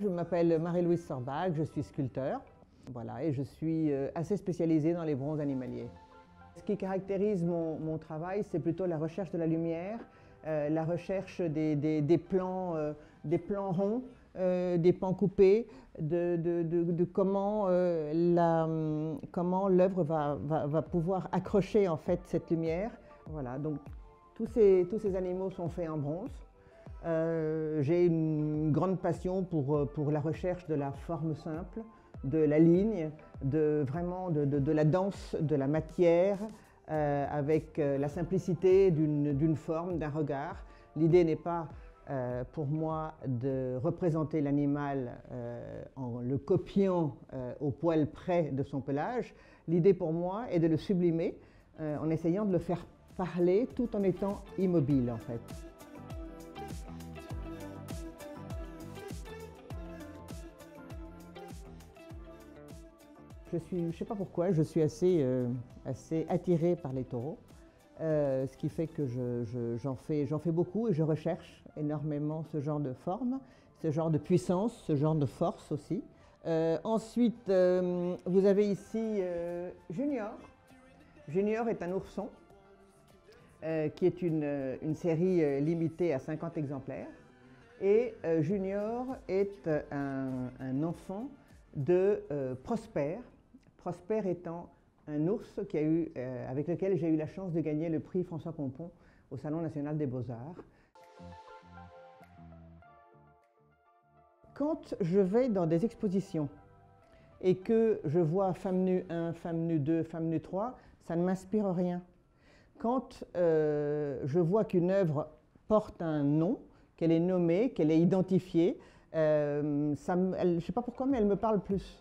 Je m'appelle Marie-Louise Sorbach, je suis sculpteur, voilà, et je suis assez spécialisée dans les bronzes animaliers. Ce qui caractérise mon travail, c'est plutôt la recherche de la lumière, la recherche des plans ronds, des pans coupés, de comment l'œuvre va pouvoir accrocher en fait cette lumière. Voilà, donc tous ces animaux sont faits en bronze. J'ai une grande passion pour la recherche de la forme simple, de la ligne, vraiment de la danse de la matière, avec la simplicité d'une forme, d'un regard. L'idée n'est pas pour moi de représenter l'animal en le copiant au poil près de son pelage. L'idée pour moi est de le sublimer en essayant de le faire parler tout en étant immobile en fait. Je ne sais pas pourquoi, je suis assez attirée par les taureaux, ce qui fait que j'en fais beaucoup et je recherche énormément ce genre de forme, ce genre de puissance, ce genre de force aussi. Ensuite, vous avez ici Junior. Junior est un ourson qui est une série limitée à 50 exemplaires. Et Junior est un enfant de Prosper. Prosper étant un ours avec lequel j'ai eu la chance de gagner le prix François Pompon au Salon national des beaux-arts. Quand je vais dans des expositions et que je vois femme nue 1, femme nue 2, femme nue 3, ça ne m'inspire rien. Quand je vois qu'une œuvre porte un nom, qu'elle est nommée, qu'elle est identifiée, je ne sais pas pourquoi, mais elle me parle plus.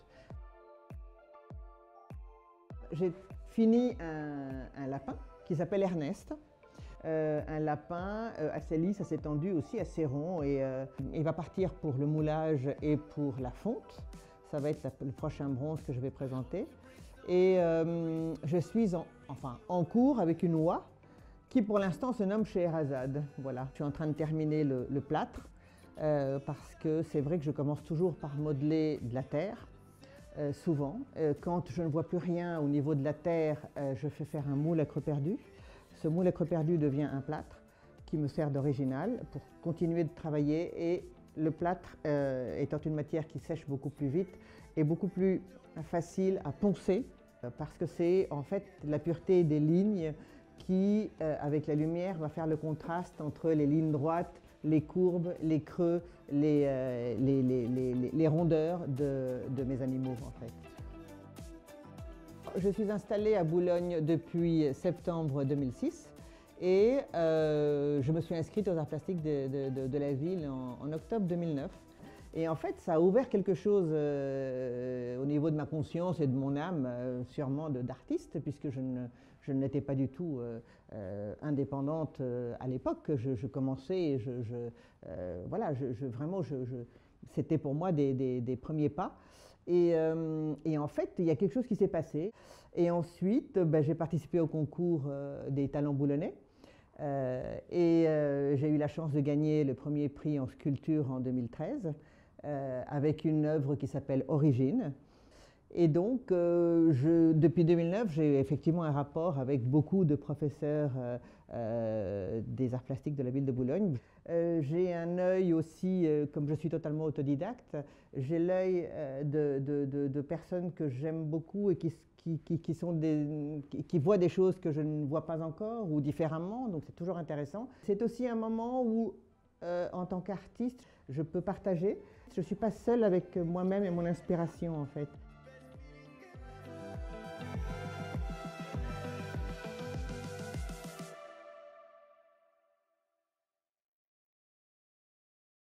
J'ai fini un lapin qui s'appelle Ernest. Un lapin assez lisse, assez tendu, aussi assez rond. Et il va partir pour le moulage et pour la fonte. Ça va être le prochain bronze que je vais présenter. Et je suis en cours avec une oie qui pour l'instant se nomme Scheherazade. Voilà. Je suis en train de terminer le plâtre parce que c'est vrai que je commence toujours par modeler de la terre. Souvent, quand je ne vois plus rien au niveau de la terre, je fais faire un moule à creux perdu. Ce moule à creux perdu devient un plâtre qui me sert d'original pour continuer de travailler. Et le plâtre étant une matière qui sèche beaucoup plus vite et beaucoup plus facile à poncer parce que c'est en fait la pureté des lignes qui, avec la lumière, va faire le contraste entre les lignes droites, les courbes, les creux, les rondeurs de mes animaux en fait. Je suis installée à Boulogne depuis septembre 2006 et je me suis inscrite aux arts plastiques de la ville en octobre 2009. Et en fait, ça a ouvert quelque chose au niveau de ma conscience et de mon âme, sûrement d'artiste, puisque je ne l'étais pas du tout indépendante à l'époque. Je commençais et voilà, vraiment, c'était pour moi des premiers pas. Et en fait, il y a quelque chose qui s'est passé. Et ensuite, j'ai participé au concours des talents boulonnais. J'ai eu la chance de gagner le premier prix en sculpture en 2013 avec une œuvre qui s'appelle Origine. Et donc, depuis 2009, j'ai effectivement un rapport avec beaucoup de professeurs des arts plastiques de la ville de Boulogne. J'ai un œil aussi, comme je suis totalement autodidacte, j'ai l'œil de personnes que j'aime beaucoup et qui voient des choses que je ne vois pas encore ou différemment, donc c'est toujours intéressant. C'est aussi un moment où, en tant qu'artiste, je peux partager. Je ne suis pas seule avec moi-même et mon inspiration en fait.